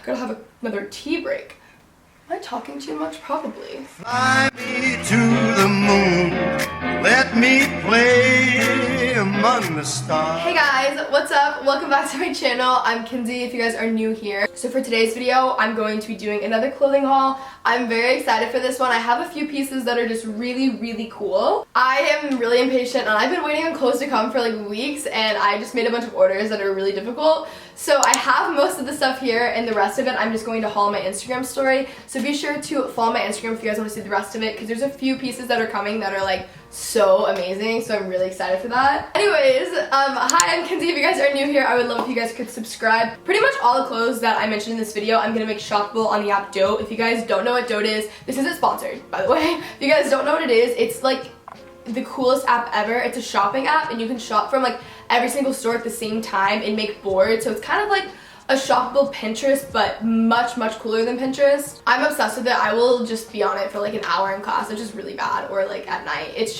Gotta have another tea break. Am I talking too much? Probably. Fly me to the moon, let me play among the stars. Hey guys, what's up? Welcome back to my channel. I'm Kenzie if you guys are new here. So for today's video, I'm going to be doing another clothing haul. I'm very excited for this one. I have a few pieces that are just really cool. I am really impatient and I've been waiting on clothes to come for like weeks, and I just made a bunch of orders that are really difficult. So I have most of the stuff here, and the rest of it I'm just going to haul on my Instagram story. So be sure to follow my Instagram if you guys want to see the rest of it, because there's a few pieces that are coming that are like so amazing, so I'm really excited for that. Anyways, hi, I'm Kenzie. If you guys are new here, I would love if you guys could subscribe. Pretty much all the clothes that I mentioned in this video, I'm gonna make shoppable on the app Dote. If you guys don't know what Dote is, this isn't sponsored, by the way. If you guys don't know what it is, it's like the coolest app ever. It's a shopping app, and you can shop from like every single store at the same time and make boards. So it's kind of like a shoppable Pinterest, but much cooler than Pinterest. I'm obsessed with it. I will just be on it for like an hour in class, which is really bad, or like at night. It's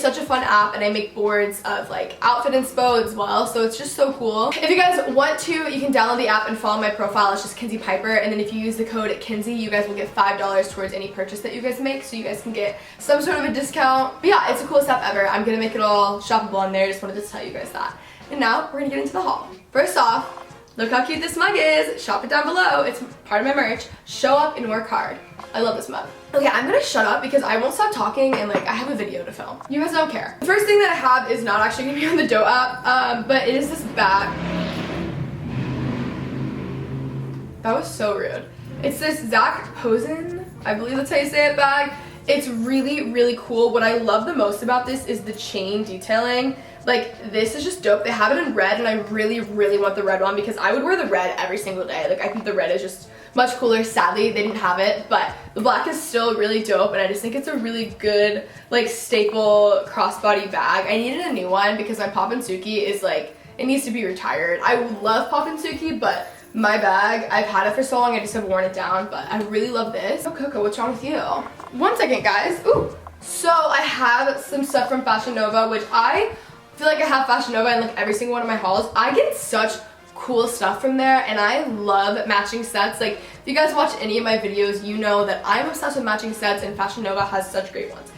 such a fun app, and I make boards of like outfit inspo as well, so it's just so cool. If you guys want to, you can download the app and follow my profile. It's just Kenzie Piper, and then if you use the code Kenzie, you guys will get $5 towards any purchase that you guys make, so you guys can get some sort of a discount. But yeah, it's the coolest app ever. I'm gonna make it all shoppable on there. Just wanted to tell you guys that. And now we're gonna get into the haul. First off, look how cute this mug is. Shop it down below. It's part of my merch. Show up and work hard. I love this mug. Okay, I'm gonna shut up because I won't stop talking, and like I have a video to film. You guys don't care. The first thing that I have is not actually gonna be on the Dote app, but it is this bag. That was so rude. It's this Zach Posen, I believe that's how you say it, bag. It's really cool. What I love the most about this is the chain detailing. Like, this is just dope. They have it in red, and I really want the red one because I would wear the red every single day. Like, I think the red is just much cooler. Sadly, they didn't have it, but the black is still really dope, and I just think it's a really good, like, staple crossbody bag. I needed a new one because my Pop and Suki is, like, it needs to be retired. I love Pop and Suki, but my bag, I've had it for so long, I just have worn it down, but I really love this. Oh, Coco, what's wrong with you? One second, guys. Ooh. So, I have some stuff from Fashion Nova, which I feel like I have Fashion Nova in like every single one of my hauls. I get such cool stuff from there, and I love matching sets. Like, if you guys watch any of my videos, you know that I'm obsessed with matching sets, and Fashion Nova has such great ones.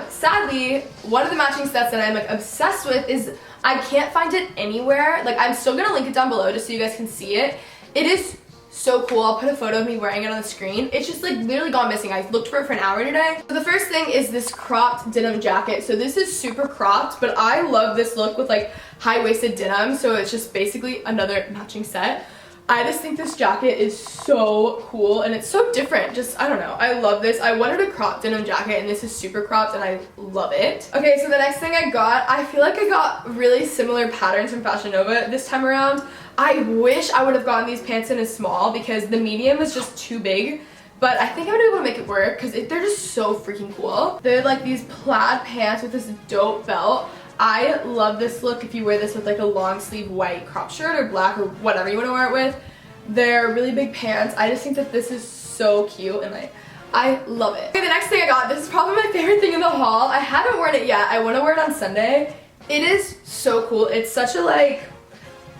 Sadly, one of the matching sets that I'm like obsessed with is, I can't find it anywhere. Like, I'm still gonna link it down below just so you guys can see it. It is so cool. I'll put a photo of me wearing it on the screen. It's just like literally gone missing. I looked for it for an hour today. So the first thing is this cropped denim jacket. So this is super cropped, but I love this look with like high-waisted denim. So it's just basically another matching set. I just think this jacket is so cool, and it's so different. Just, I don't know. I love this. I wanted a cropped denim jacket, and this is super cropped, and I love it. Okay, so the next thing I got, I feel like I got really similar patterns from Fashion Nova this time around. I wish I would have gotten these pants in a small because the medium is just too big, but I think I'm gonna be able to make it work because they're just so freaking cool. They're like these plaid pants with this dope belt. I love this look if you wear this with like a long sleeve white crop shirt or black or whatever you want to wear it with. They're really big pants. I just think that this is so cute, and like, I love it. Okay, the next thing I got, this is probably my favorite thing in the haul. I haven't worn it yet. I want to wear it on Sunday. It is so cool. It's such a like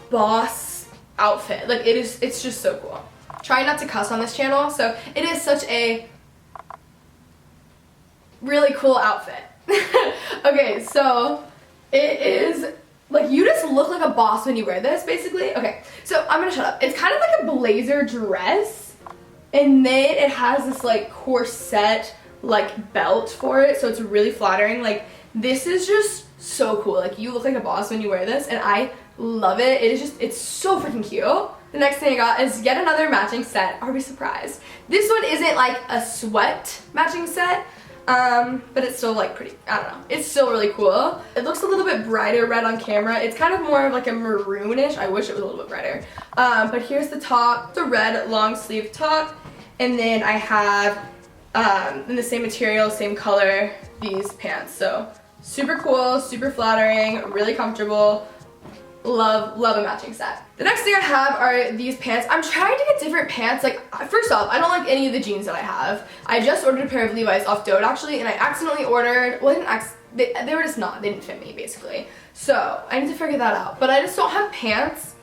boss outfit. Like, it's just so cool. Try not to cuss on this channel, so it is such a really cool outfit. Okay, so it is like, you just look like a boss when you wear this, basically. Okay, so I'm gonna shut up. It's kind of like a blazer dress, and then it has this like corset like belt for it, so it's really flattering. Like, this is just so cool. Like, you look like a boss when you wear this, and I love it. It is just, it's so freaking cute. The next thing I got is yet another matching set. Are we surprised? This one isn't like a sweat matching set, but it's still like pretty, I don't know. It's still really cool. It looks a little bit brighter red on camera. It's kind of more of like a maroonish. I wish it was a little bit brighter. But here's the top, the red long sleeve top. And then I have, in the same material, same color, these pants. So super cool, super flattering, really comfortable. Love a matching set. The next thing I have are these pants. I'm trying to get different pants. Like, first off, I don't like any of the jeans that I have. I just ordered a pair of Levi's off Dote actually, and I accidentally ordered, well, they were just not, they didn't fit me basically. So I need to figure that out. But I just don't have pants.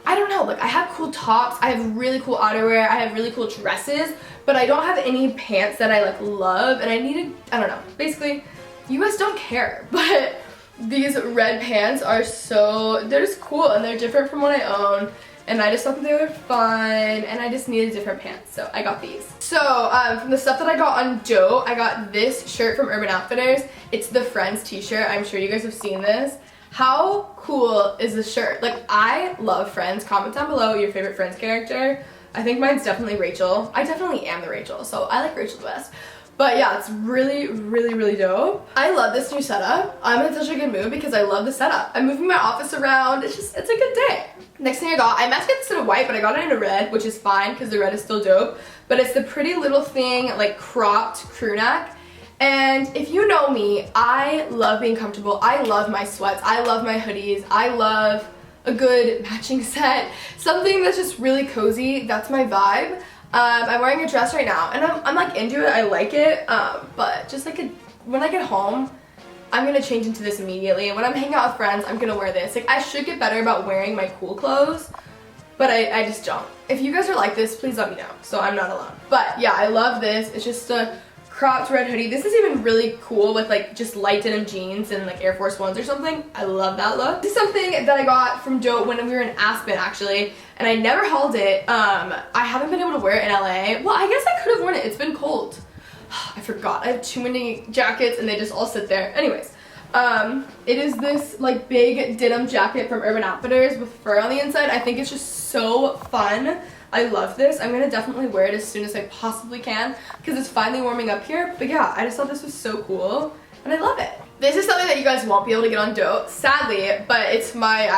I don't know, like I have cool tops, I have really cool outerwear, I have really cool dresses, but I don't have any pants that I like love, and I needed, I don't know, basically, you guys don't care, but these red pants are they're just cool, and they're different from what I own, and I just thought that they were fun, and I just needed different pants, so I got these. So, from the stuff that I got on Doe, I got this shirt from Urban Outfitters. It's the Friends t-shirt. I'm sure you guys have seen this. How cool is this shirt? Like, I love Friends. Comment down below your favorite Friends character. I think mine's definitely Rachel. I definitely am the Rachel, so I like Rachel the best. But yeah, it's really, really, really dope. I love this new setup. I'm in such a good mood because I love the setup. I'm moving my office around. It's a good day. Next thing I meant to get this in a white, but I got it in a red, which is fine because the red is still dope. But it's the Pretty Little Thing, like cropped crew neck. And if you know me, I love being comfortable. I love my sweats. I love my hoodies. I love a good matching set. Something that's just really cozy. That's my vibe. I'm wearing a dress right now, and I'm like into it. I like it, but just like when I get home, I'm gonna change into this immediately. And when I'm hanging out with friends, I'm gonna wear this. Like, I should get better about wearing my cool clothes, but I just don't. If you guys are like this, please let me know, so I'm not alone. But yeah, I love this. It's just a cropped red hoodie. This is even really cool with like just light denim jeans and like Air Force Ones or something. I love that look. This is something that I got from Doe when we were in Aspen actually, and I never hauled it. I haven't been able to wear it in LA. Well, I guess I could have worn it. It's been cold. I forgot. I have too many jackets and they just all sit there. Anyways, it is this like big denim jacket from Urban Outfitters with fur on the inside. I think it's just so fun. I love this. I'm gonna definitely wear it as soon as I possibly can because it's finally warming up here. But yeah, I just thought this was so cool and I love it. This is something that you guys won't be able to get on Doe, sadly, but it's my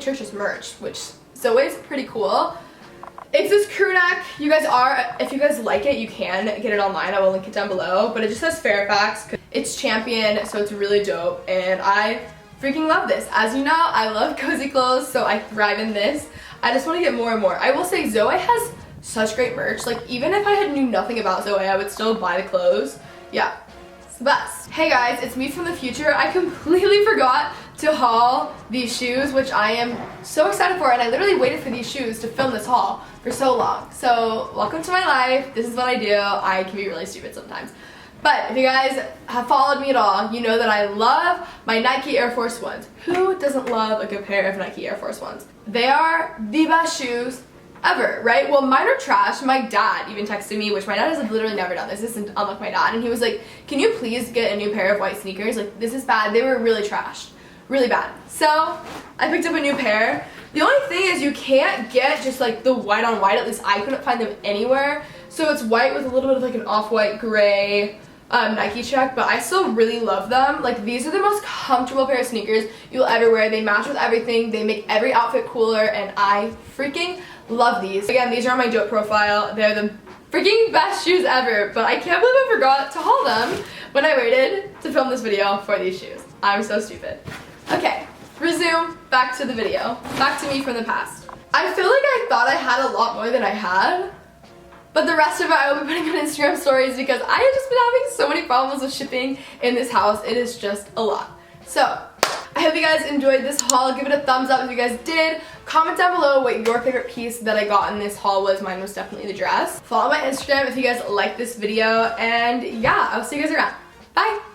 church's merch, which Zoe's pretty cool. It's this crew neck. You guys if you guys like it, you can get it online. I will link it down below, but it just says Fairfax. It's Champion, so it's really dope, and I freaking love this. As you know, I love cozy clothes, so I thrive in this. I just want to get more and more. I will say Zoe has such great merch. Like, even if I knew nothing about Zoe, I would still buy the clothes. Yeah, it's the best. Hey guys, it's me from the future. I completely forgot to haul these shoes, which I am so excited for, and I literally waited for these shoes to film this haul for so long. So, welcome to my life. This is what I do. I can be really stupid sometimes. But if you guys have followed me at all, you know that I love my Nike Air Force Ones. Who doesn't love a good pair of Nike Air Force Ones? They are the best shoes ever, right? Well, mine are trash. My dad even texted me, which my dad has like literally never done this. This isn't unlike my dad. And he was like, can you please get a new pair of white sneakers? Like, this is bad. They were really trashed. Really bad. So, I picked up a new pair. The only thing is you can't get just like the white on white. At least I couldn't find them anywhere. So it's white with a little bit of like an off-white gray Nike check, but I still really love them. Like, these are the most comfortable pair of sneakers you'll ever wear. They match with everything. They make every outfit cooler, and I freaking love these. Again, these are on my Dope profile. They're the freaking best shoes ever, but I can't believe I forgot to haul them when I waited to film this video for these shoes. I'm so stupid. Okay, resume, back to the video. Back to me from the past. I feel like I thought I had a lot more than I had, but the rest of it I will be putting on Instagram stories because I have just been having so many problems with shipping in this house. It is just a lot. So, I hope you guys enjoyed this haul. Give it a thumbs up if you guys did. Comment down below what your favorite piece that I got in this haul was. Mine was definitely the dress. Follow my Instagram if you guys like this video. And yeah, I'll see you guys around. Bye!